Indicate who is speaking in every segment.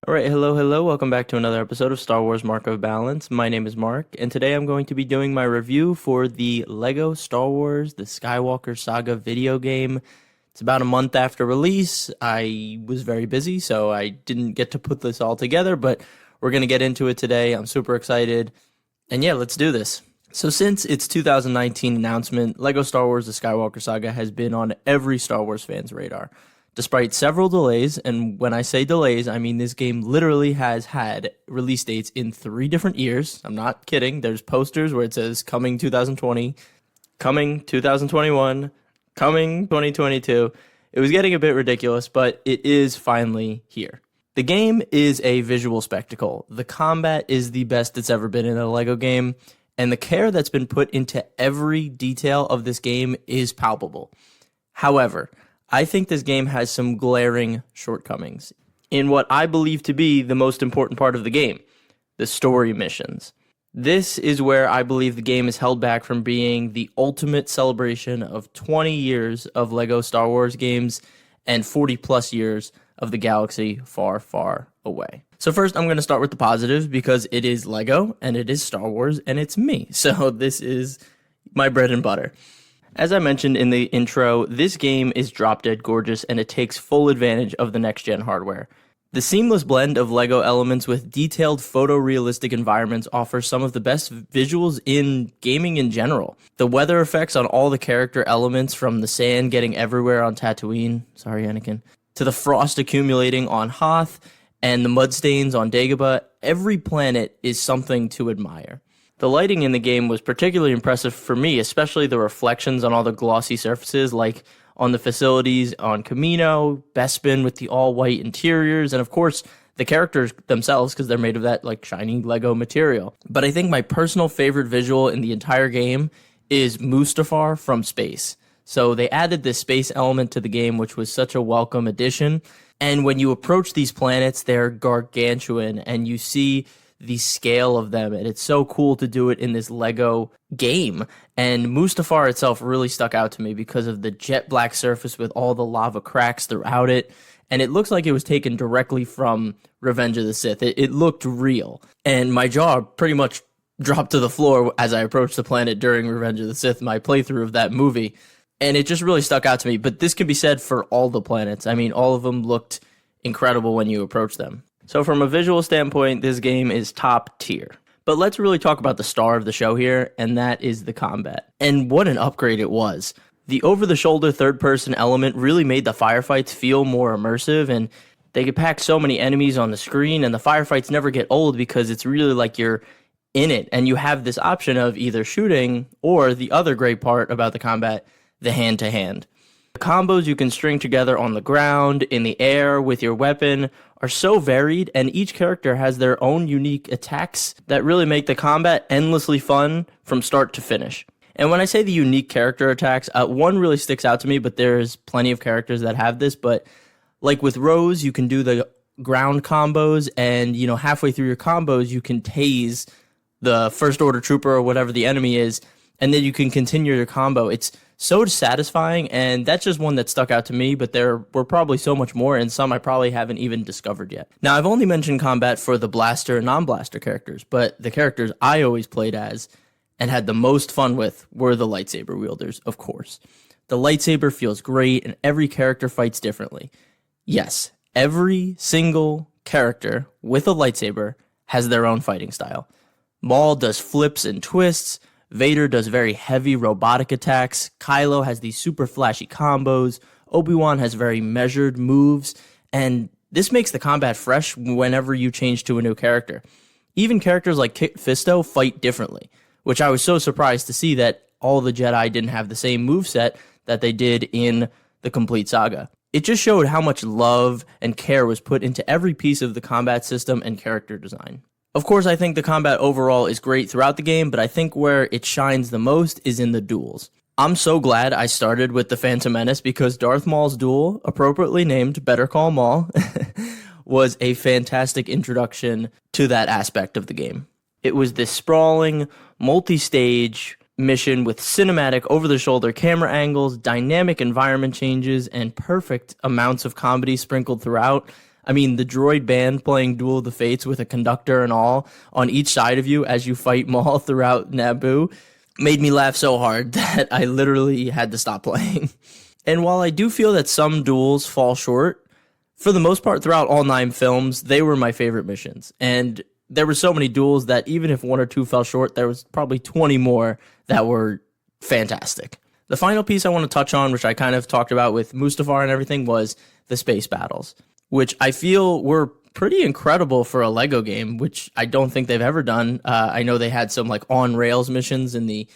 Speaker 1: All right, hello. Welcome back to another episode of Star Wars Mark of Balance. My name is Mark, and today I'm going to be doing my review for the Lego Star Wars The Skywalker Saga video game. It's about a month after release. I was very busy, so I didn't get to put this all together, but we're going to get into it today. I'm super excited. And yeah, let's do this. So since its 2019 announcement, Lego Star Wars The Skywalker Saga has been on every Star Wars fan's radar. Despite several delays, and when I say delays, I mean this game literally has had release dates in 3 different years. I'm not kidding. There's posters where it says coming 2020, coming 2021, coming 2022. It was getting a bit ridiculous, but it is finally here. The game is a visual spectacle. The combat is the best it's ever been in a Lego game, and the care that's been put into every detail of this game is palpable. However, I think this game has some glaring shortcomings in what I believe to be the most important part of the game, the story missions. This is where I believe the game is held back from being the ultimate celebration of 20 years of Lego Star Wars games and 40 plus years of the galaxy far, far away. So first, I'm going to start with the positives because it is Lego and it is Star Wars and it's me. So this is my bread and butter. As I mentioned in the intro, this game is drop-dead gorgeous and it takes full advantage of the next-gen hardware. The seamless blend of LEGO elements with detailed photorealistic environments offers some of the best visuals in gaming in general. The weather effects on all the character elements, from the sand getting everywhere on Tatooine, sorry Anakin, to the frost accumulating on Hoth and the mud stains on Dagobah, every planet is something to admire. The lighting in the game was particularly impressive for me, especially the reflections on all the glossy surfaces, like on the facilities on Camino, Bespin with the all-white interiors, and of course, the characters themselves, because they're made of that like shiny Lego material. But I think my personal favorite visual in the entire game is Mustafar from space. So they added this space element to the game, which was such a welcome addition. And when you approach these planets, they're gargantuan, and you see the scale of them, and it's so cool to do it in this Lego game. And Mustafar itself really stuck out to me because of the jet black surface with all the lava cracks throughout it, and it looks like it was taken directly from Revenge of the Sith. It looked real, and my jaw pretty much dropped to the floor as I approached the planet during Revenge of the Sith, my playthrough of that movie, and it just really stuck out to me. But this can be said for all the planets. I mean, all of them looked incredible when you approach them. So from a visual standpoint, this game is top tier. But let's really talk about the star of the show here, and that is the combat. And what an upgrade it was. The over-the-shoulder third-person element really made the firefights feel more immersive, and they could pack so many enemies on the screen, and the firefights never get old because it's really like you're in it, and you have this option of either shooting or the other great part about the combat, the hand-to-hand. The combos you can string together on the ground, in the air, with your weapon are so varied, and each character has their own unique attacks that really make the combat endlessly fun from start to finish. And when I say the unique character attacks, one really sticks out to me, but there's plenty of characters that have this, but like with Rose, you can do the ground combos, and halfway through your combos, you can tase the First Order Trooper or whatever the enemy is, and then you can continue your combo. It's so satisfying, and that's just one that stuck out to me, but there were probably so much more, and some I probably haven't even discovered yet. Now, I've only mentioned combat for the blaster and non-blaster characters, but the characters I always played as and had the most fun with were the lightsaber wielders, of course. The lightsaber feels great, and every character fights differently. Yes, every single character with a lightsaber has their own fighting style. Maul does flips and twists, Vader does very heavy robotic attacks, Kylo has these super flashy combos, Obi-Wan has very measured moves, and this makes the combat fresh whenever you change to a new character. Even characters like Kit Fisto fight differently, which I was so surprised to see that all the Jedi didn't have the same moveset that they did in the complete saga. It just showed how much love and care was put into every piece of the combat system and character design. Of course, I think the combat overall is great throughout the game, but I think where it shines the most is in the duels. I'm so glad I started with the Phantom Menace because Darth Maul's duel, appropriately named Better Call Maul, was a fantastic introduction to that aspect of the game. It was this sprawling, multi-stage mission with cinematic over-the-shoulder camera angles, dynamic environment changes, and perfect amounts of comedy sprinkled throughout. I mean, the droid band playing Duel of the Fates with a conductor and all on each side of you as you fight Maul throughout Naboo made me laugh so hard that I literally had to stop playing. And while I do feel that some duels fall short, for the most part throughout all 9 films, they were my favorite missions. And there were so many duels that even if 1 or 2 fell short, there was probably 20 more that were fantastic. The final piece I want to touch on, which I kind of talked about with Mustafar and everything, was the space battles, which I feel were pretty incredible for a Lego game, which I don't think they've ever done. I know they had some like on-rails missions in the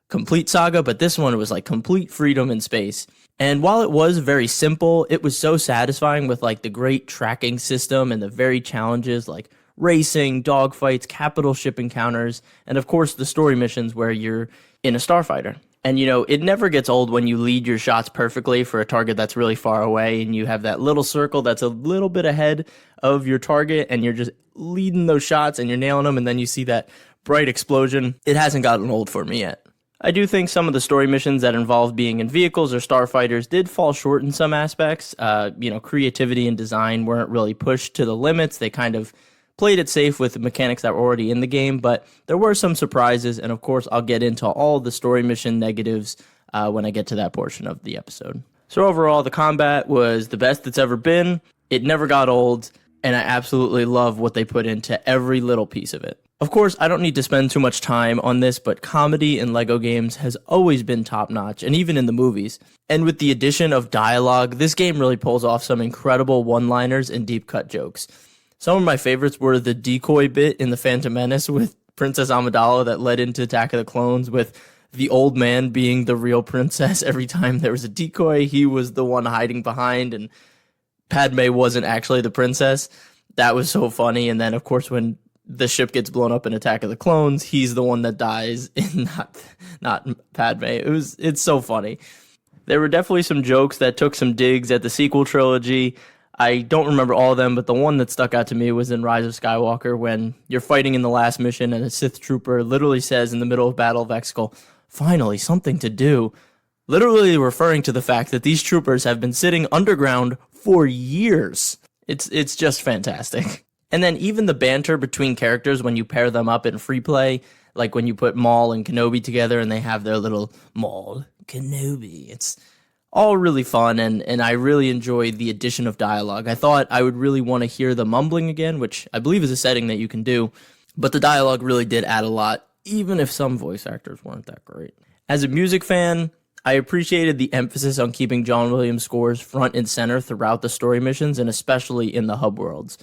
Speaker 1: Complete Saga, but this one was like complete freedom in space. And while it was very simple, it was so satisfying with like the great tracking system and the very challenges like racing, dogfights, capital ship encounters, and of course the story missions where you're in a starfighter. And you know, it never gets old when you lead your shots perfectly for a target that's really far away and you have that little circle that's a little bit ahead of your target and you're just leading those shots and you're nailing them and then you see that bright explosion. It hasn't gotten old for me yet. I do think some of the story missions that involved being in vehicles or starfighters did fall short in some aspects. Creativity and design weren't really pushed to the limits. They kind of played it safe with the mechanics that were already in the game, but there were some surprises, and of course I'll get into all the story mission negatives when I get to that portion of the episode. So overall, the combat was the best it's ever been. It never got old, and I absolutely love what they put into every little piece of it. Of course, I don't need to spend too much time on this, but comedy in LEGO games has always been top-notch, and even in the movies. And with the addition of dialogue, this game really pulls off some incredible one-liners and deep-cut jokes. Some of my favorites were the decoy bit in The Phantom Menace with Princess Amidala that led into Attack of the Clones, with the old man being the real princess. Every time there was a decoy, he was the one hiding behind, and Padme wasn't actually the princess. That was so funny. And then, of course, when the ship gets blown up in Attack of the Clones, he's the one that dies, and not Padme. It's so funny. There were definitely some jokes that took some digs at the sequel trilogy. I don't remember all of them, but the one that stuck out to me was in Rise of Skywalker when you're fighting in the last mission and a Sith trooper literally says in the middle of Battle of Exegol, "Finally, something to do." Literally referring to the fact that these troopers have been sitting underground for years. It's just fantastic. And then even the banter between characters when you pair them up in free play, like when you put Maul and Kenobi together and they have their little Maul, Kenobi. It's all really fun, and I really enjoyed the addition of dialogue. I thought I would really want to hear the mumbling again, which I believe is a setting that you can do, but the dialogue really did add a lot, even if some voice actors weren't that great. As a music fan, I appreciated the emphasis on keeping John Williams' scores front and center throughout the story missions, and especially in the hub worlds.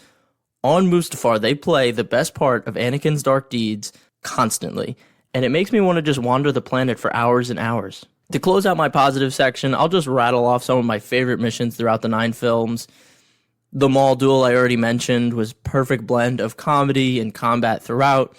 Speaker 1: On Mustafar, they play the best part of Anakin's dark deeds constantly, and it makes me want to just wander the planet for hours and hours. To close out my positive section, I'll just rattle off some of my favorite missions throughout the 9 films. The Maul duel I already mentioned was perfect blend of comedy and combat throughout.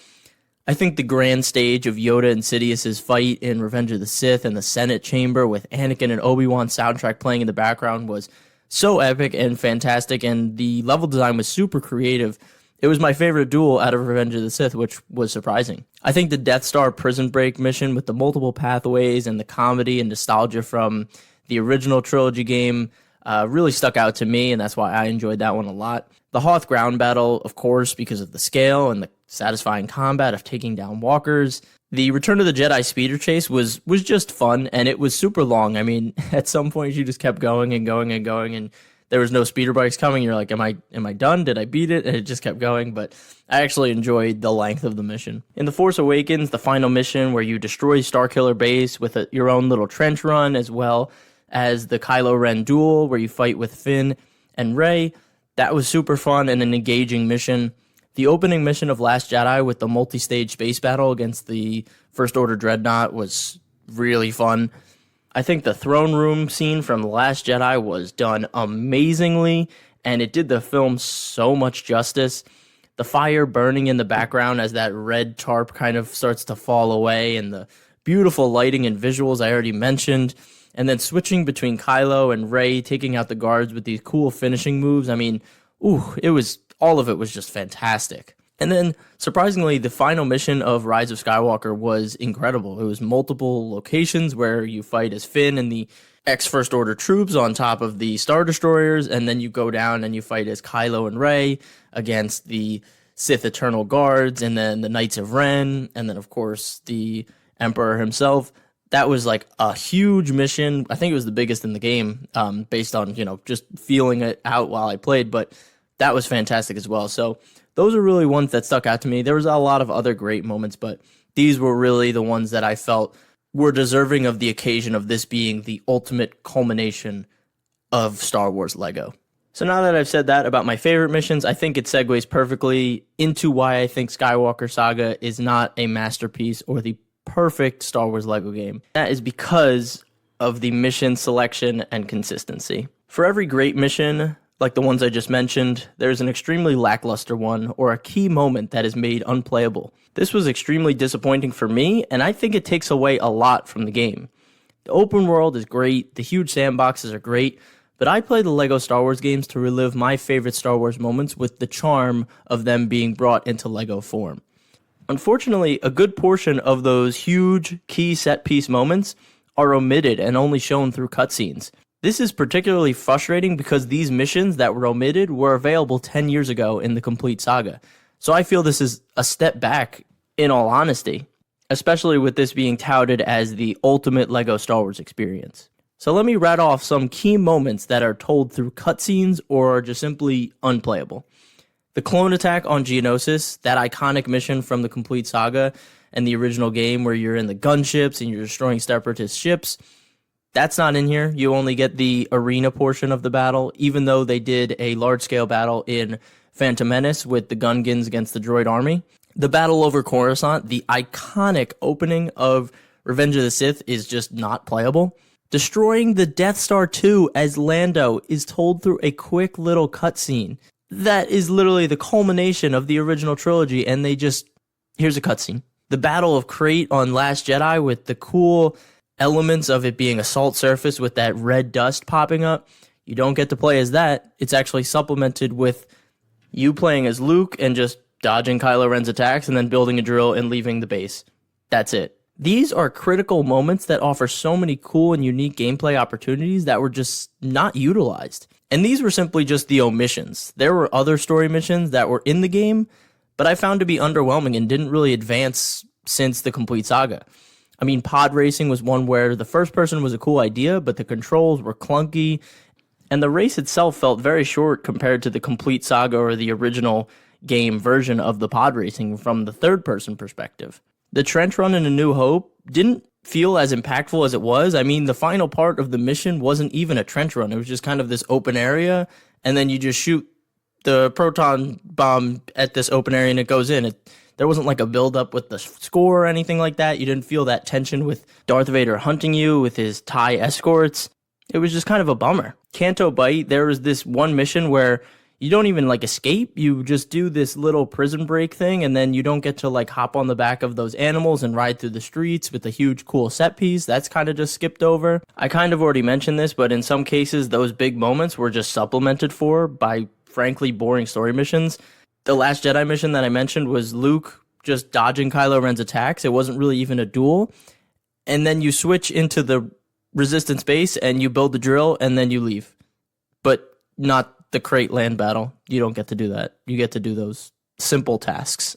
Speaker 1: I think the grand stage of Yoda and Sidious's fight in Revenge of the Sith and the Senate Chamber with Anakin and Obi-Wan's soundtrack playing in the background was so epic and fantastic, and the level design was super creative. It was my favorite duel out of Revenge of the Sith, which was surprising. I think the Death Star prison break mission with the multiple pathways and the comedy and nostalgia from the original trilogy game really stuck out to me, and that's why I enjoyed that one a lot. The Hoth ground battle, of course, because of the scale and the satisfying combat of taking down walkers. The Return of the Jedi speeder chase was just fun, and it was super long. I mean, at some point you just kept going and going and going, and there was no speeder bikes coming. You're like, am I done? Did I beat it? And it just kept going, but I actually enjoyed the length of the mission. In The Force Awakens, the final mission where you destroy Starkiller Base with your own little trench run, as well as the Kylo Ren duel where you fight with Finn and Rey, that was super fun and an engaging mission. The opening mission of Last Jedi with the multi-stage space battle against the First Order Dreadnought was really fun. I think the throne room scene from The Last Jedi was done amazingly, and it did the film so much justice. The fire burning in the background as that red tarp kind of starts to fall away, and the beautiful lighting and visuals I already mentioned, and then switching between Kylo and Rey, taking out the guards with these cool finishing moves. I mean, all of it was just fantastic. And then, surprisingly, the final mission of Rise of Skywalker was incredible. It was multiple locations where you fight as Finn in the X First Order troops on top of the Star Destroyers, and then you go down and you fight as Kylo and Rey against the Sith Eternal Guards, and then the Knights of Ren, and then, of course, the Emperor himself. That was like a huge mission. I think it was the biggest in the game, based on, just feeling it out while I played, but that was fantastic as well. So those are really ones that stuck out to me. There was a lot of other great moments, but these were really the ones that I felt were deserving of the occasion of this being the ultimate culmination of Star Wars Lego. So now that I've said that about my favorite missions, I think it segues perfectly into why I think Skywalker Saga is not a masterpiece or the perfect Star Wars Lego game. That is because of the mission selection and consistency. For every great mission, like the ones I just mentioned, there's an extremely lackluster one or a key moment that is made unplayable. This was extremely disappointing for me, and I think it takes away a lot from the game. The open world is great, the huge sandboxes are great, but I play the LEGO Star Wars games to relive my favorite Star Wars moments with the charm of them being brought into LEGO form. Unfortunately, a good portion of those huge key set-piece moments are omitted and only shown through cutscenes. This is particularly frustrating because these missions that were omitted were available 10 years ago in the complete saga. So I feel this is a step back, in all honesty, especially with this being touted as the ultimate LEGO Star Wars experience. So let me rattle off some key moments that are told through cutscenes or are just simply unplayable. The clone attack on Geonosis, that iconic mission from the complete saga and the original game where you're in the gunships and you're destroying separatist ships, that's not in here. You only get the arena portion of the battle, even though they did a large-scale battle in Phantom Menace with the Gungans against the droid army. The battle over Coruscant, the iconic opening of Revenge of the Sith, is just not playable. Destroying the Death Star 2 as Lando is told through a quick little cutscene. That is literally the culmination of the original trilogy, and here's a cutscene. The Battle of Crate on Last Jedi with the cool elements of it being a salt surface with that red dust popping up. You don't get to play as that. It's actually supplemented with you playing as Luke and just dodging Kylo Ren's attacks and then building a drill and leaving the base. That's it. These are critical moments that offer so many cool and unique gameplay opportunities that were just not utilized. And these were simply just the omissions. There were other story missions that were in the game, but I found to be underwhelming and didn't really advance since the complete saga. I mean, pod racing was one where the first person was a cool idea, but the controls were clunky, and the race itself felt very short compared to the complete saga or the original game version of the pod racing from the third person perspective. The trench run in A New Hope didn't feel as impactful as it was. I mean, the final part of the mission wasn't even a trench run. It was just kind of this open area, and then you just shoot the proton bomb at this open area and it goes in. There wasn't like a build-up with the score or anything like that. You didn't feel that tension with Darth Vader hunting you with his TIE escorts. It was just kind of a bummer. Canto Bight, there was this one mission where you don't even escape. You just do this little prison break thing, and then you don't get to hop on the back of those animals and ride through the streets with a huge cool set piece. That's kind of just skipped over. I kind of already mentioned this, but in some cases, those big moments were just supplemented for by frankly boring story missions. The Last Jedi mission that I mentioned was Luke just dodging Kylo Ren's attacks. It wasn't really even a duel. And then you switch into the Resistance base and you build the drill and then you leave. But not the crate land battle. You don't get to do that. You get to do those simple tasks.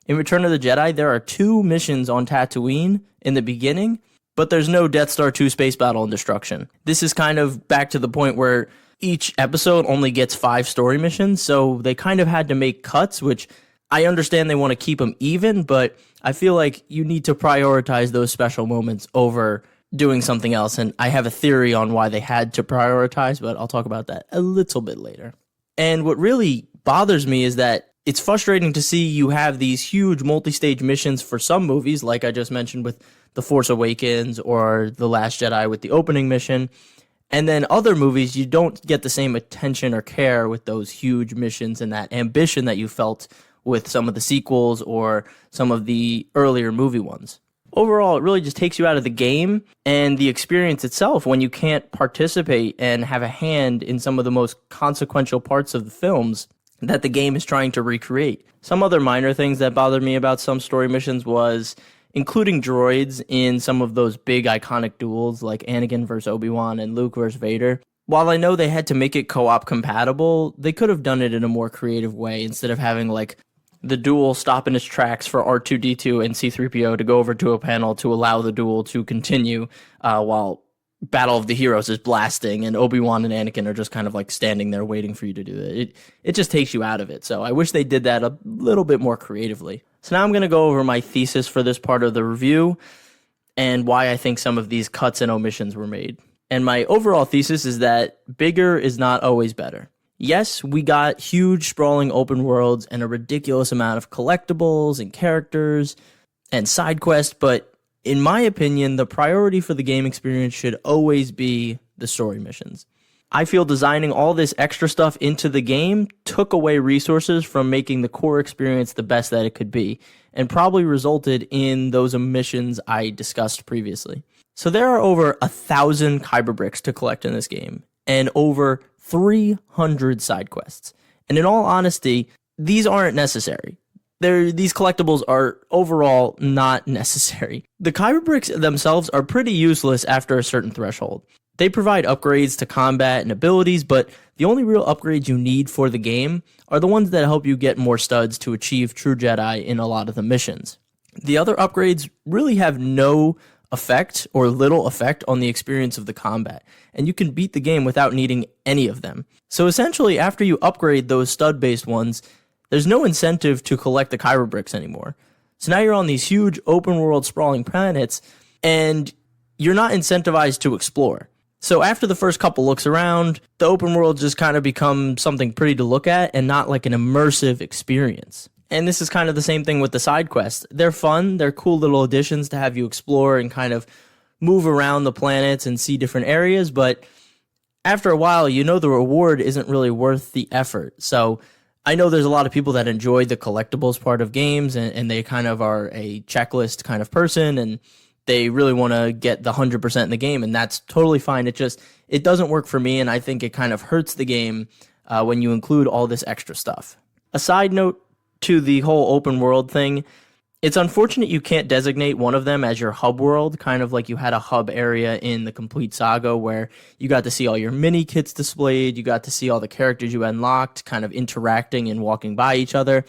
Speaker 1: In Return of the Jedi, there are 2 missions on Tatooine in the beginning, but there's no Death Star 2 space battle and destruction. This is kind of back to the point where each episode only gets 5 story missions, so they kind of had to make cuts, which I understand they want to keep them even, but I feel like you need to prioritize those special moments over doing something else, and I have a theory on why they had to prioritize, but I'll talk about that a little bit later. And what really bothers me is that it's frustrating to see you have these huge multi-stage missions for some movies, like I just mentioned with The Force Awakens or The Last Jedi with the opening mission, and then other movies you don't get the same attention or care with those huge missions and that ambition that you felt with some of the sequels or some of the earlier movie ones. Overall, it really just takes you out of the game and the experience itself when you can't participate and have a hand in some of the most consequential parts of the films that the game is trying to recreate. Some other minor things that bothered me about some story missions was including droids in some of those big iconic duels like Anakin versus Obi-Wan and Luke versus Vader. While I know they had to make it co-op compatible, they could have done it in a more creative way instead of having like the duel stop in its tracks for R2-D2 and C-3PO to go over to a panel to allow the duel to continue while Battle of the Heroes is blasting and Obi-Wan and Anakin are just kind of like standing there waiting for you to do it. It just takes you out of it. So I wish they did that a little bit more creatively. So now I'm going to go over my thesis for this part of the review and why I think some of these cuts and omissions were made. And my overall thesis is that bigger is not always better. Yes, we got huge sprawling open worlds and a ridiculous amount of collectibles and characters and side quests, but in my opinion, the priority for the game experience should always be the story missions. I feel designing all this extra stuff into the game took away resources from making the core experience the best that it could be, and probably resulted in those omissions I discussed previously. So there are over 1,000 Kyber bricks to collect in this game, and over 300 side quests. And in all honesty, these aren't necessary. These collectibles are overall not necessary. The Kyber bricks themselves are pretty useless after a certain threshold. They provide upgrades to combat and abilities, but the only real upgrades you need for the game are the ones that help you get more studs to achieve True Jedi in a lot of the missions. The other upgrades really have no effect or little effect on the experience of the combat, and you can beat the game without needing any of them. So essentially, after you upgrade those stud-based ones, there's no incentive to collect the Kyber bricks anymore. So now you're on these huge open-world sprawling planets, and you're not incentivized to explore. So after the first couple looks around, the open world just kind of becomes something pretty to look at and not like an immersive experience. And this is kind of the same thing with the side quests. They're fun, they're cool little additions to have you explore and kind of move around the planets and see different areas, but after a while, you know the reward isn't really worth the effort. So I know there's a lot of people that enjoy the collectibles part of games, and they kind of are a checklist kind of person, and they really want to get the 100% in the game, and that's totally fine. It doesn't work for me, and I think it kind of hurts the game when you include all this extra stuff. A side note to the whole open world thing, it's unfortunate you can't designate one of them as your hub world, kind of like you had a hub area in the Complete Saga where you got to see all your mini kits displayed, you got to see all the characters you unlocked kind of interacting and walking by each other.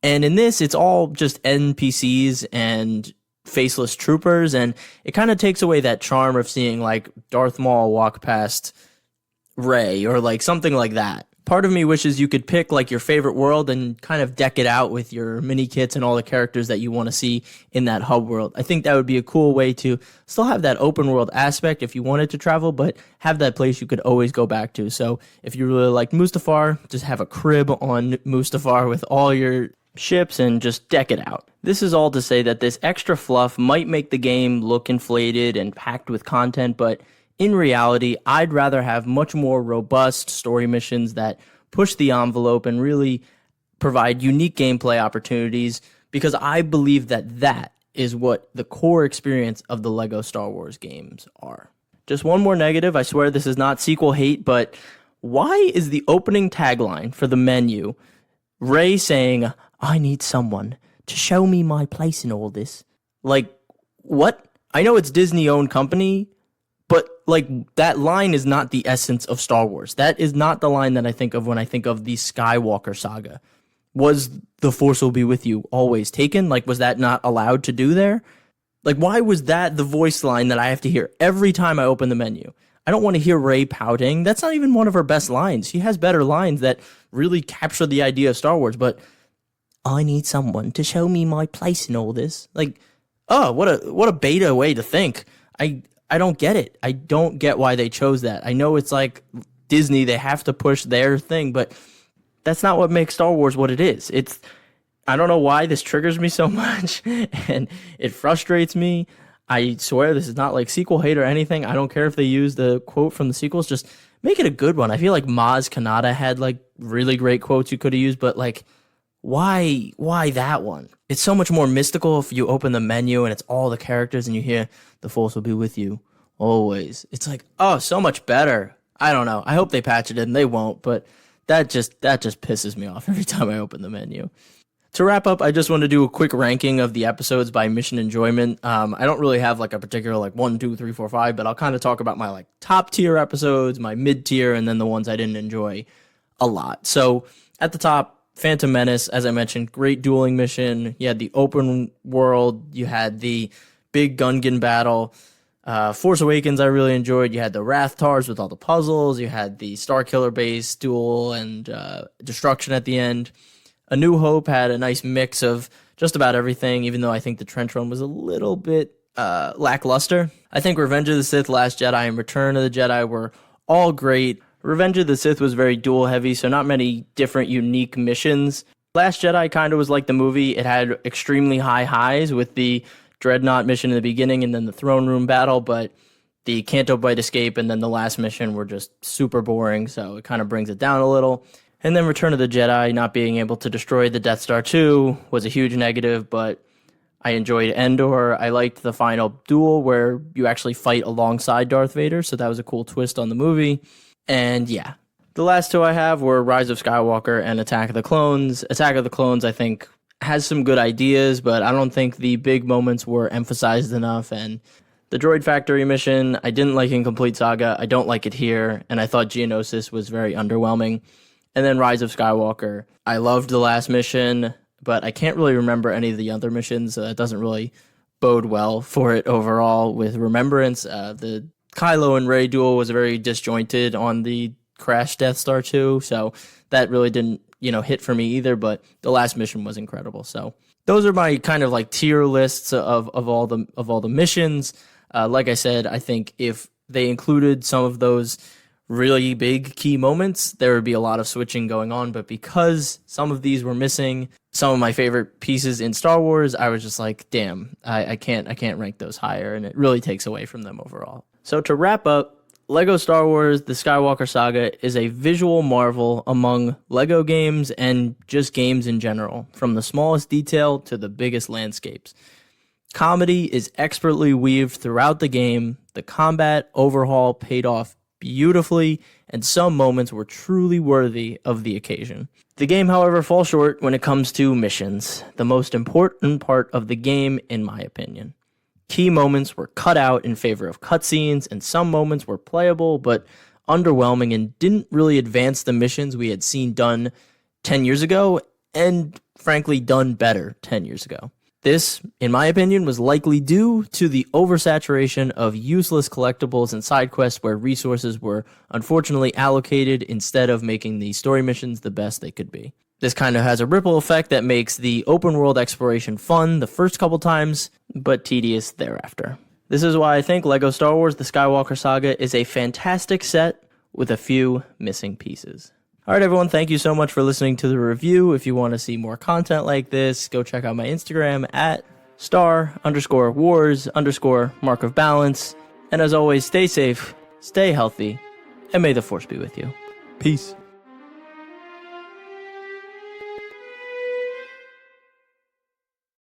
Speaker 1: And in this, it's all just NPCs and faceless troopers, and it kind of takes away that charm of seeing like Darth Maul walk past Rey or like something like that. Part of me wishes you could pick like your favorite world and kind of deck it out with your mini kits and all the characters that you want to see in that hub world. I think that would be a cool way to still have that open world aspect if you wanted to travel, but have that place you could always go back to. So if you really like Mustafar, just have a crib on Mustafar with all your ships and just deck it out. This is all to say that this extra fluff might make the game look inflated and packed with content, but in reality, I'd rather have much more robust story missions that push the envelope and really provide unique gameplay opportunities, because I believe that that is what the core experience of the LEGO Star Wars games are. Just one more negative, I swear this is not sequel hate, but why is the opening tagline for the menu Rey saying, "I need someone to show me my place in all this"? Like, what? I know it's Disney-owned company, but like that line is not the essence of Star Wars. That is not the line that I think of when I think of the Skywalker Saga. Was "the Force will be with you" always taken? Like, was that not allowed to do there? Like, why was that the voice line that I have to hear every time I open the menu? I don't want to hear Rey pouting. That's not even one of her best lines. She has better lines that really capture the idea of Star Wars, but "I need someone to show me my place in all this." Like, oh, what a beta way to think. I don't get it. I don't get why they chose that. I know it's like Disney, they have to push their thing, but that's not what makes Star Wars what it is. I don't know why this triggers me so much, and it frustrates me. I swear this is not like sequel hate or anything. I don't care if they use the quote from the sequels. Just make it a good one. I feel like Maz Kanata had like really great quotes you could have used, but like, why that one? It's so much more mystical if you open the menu and it's all the characters and you hear "the Force will be with you always." It's like, oh, so much better. I don't know. I hope they patch it in. They won't, but that just pisses me off every time I open the menu. To wrap up, I just want to do a quick ranking of the episodes by mission enjoyment. I don't really have like a particular like 1, 2, 3, 4, 5, but I'll kind of talk about my like top tier episodes, my mid tier, and then the ones I didn't enjoy a lot. So at the top, Phantom Menace, as I mentioned, great dueling mission. You had the open world, you had the big Gungan battle. Force Awakens I really enjoyed. You had the Rathtars with all the puzzles. You had the Starkiller base duel and destruction at the end. A New Hope had a nice mix of just about everything, even though I think the Trench Run was a little bit lackluster. I think Revenge of the Sith, Last Jedi, and Return of the Jedi were all great. Revenge of the Sith was very duel heavy, so not many different unique missions. Last Jedi kind of was like the movie. It had extremely high highs with the Dreadnought mission in the beginning and then the throne room battle, but the Canto Bight escape and then the last mission were just super boring, so it kind of brings it down a little. And then Return of the Jedi, not being able to destroy the Death Star 2 was a huge negative, but I enjoyed Endor. I liked the final duel where you actually fight alongside Darth Vader, so that was a cool twist on the movie. And yeah, the last two I have were Rise of Skywalker and Attack of the Clones. Attack of the Clones, I think, has some good ideas, but I don't think the big moments were emphasized enough. And the Droid Factory mission, I didn't like in Complete Saga. I don't like it here, and I thought Geonosis was very underwhelming. And then Rise of Skywalker. I loved the last mission, but I can't really remember any of the other missions. It doesn't really bode well for it overall with Remembrance. The Kylo and Rey duel was very disjointed on the Crash Death Star 2, so that really didn't, hit for me either, but the last mission was incredible. So those are my kind of like tier lists of all the missions. Like I said, I think if they included some of those really big key moments, there would be a lot of switching going on, but because some of these were missing some of my favorite pieces in Star Wars, I was just like, damn, I can't rank those higher, and it really takes away from them overall. So to wrap up, LEGO Star Wars The Skywalker Saga is a visual marvel among LEGO games and just games in general, from the smallest detail to the biggest landscapes. Comedy is expertly weaved throughout the game, the combat overhaul paid off beautifully, and some moments were truly worthy of the occasion. The game, however, falls short when it comes to missions, the most important part of the game, in my opinion. Key moments were cut out in favor of cutscenes, and some moments were playable but underwhelming and didn't really advance the missions we had seen done 10 years ago, and frankly done better 10 years ago. This, in my opinion, was likely due to the oversaturation of useless collectibles and side quests where resources were unfortunately allocated instead of making the story missions the best they could be. This kind of has a ripple effect that makes the open world exploration fun the first couple times, but tedious thereafter. This is why I think LEGO Star Wars The Skywalker Saga is a fantastic set with a few missing pieces. Alright everyone, thank you so much for listening to the review. If you want to see more content like this, go check out my Instagram at star_wars_mark of balance. And as always, stay safe, stay healthy, and may the Force be with you. Peace.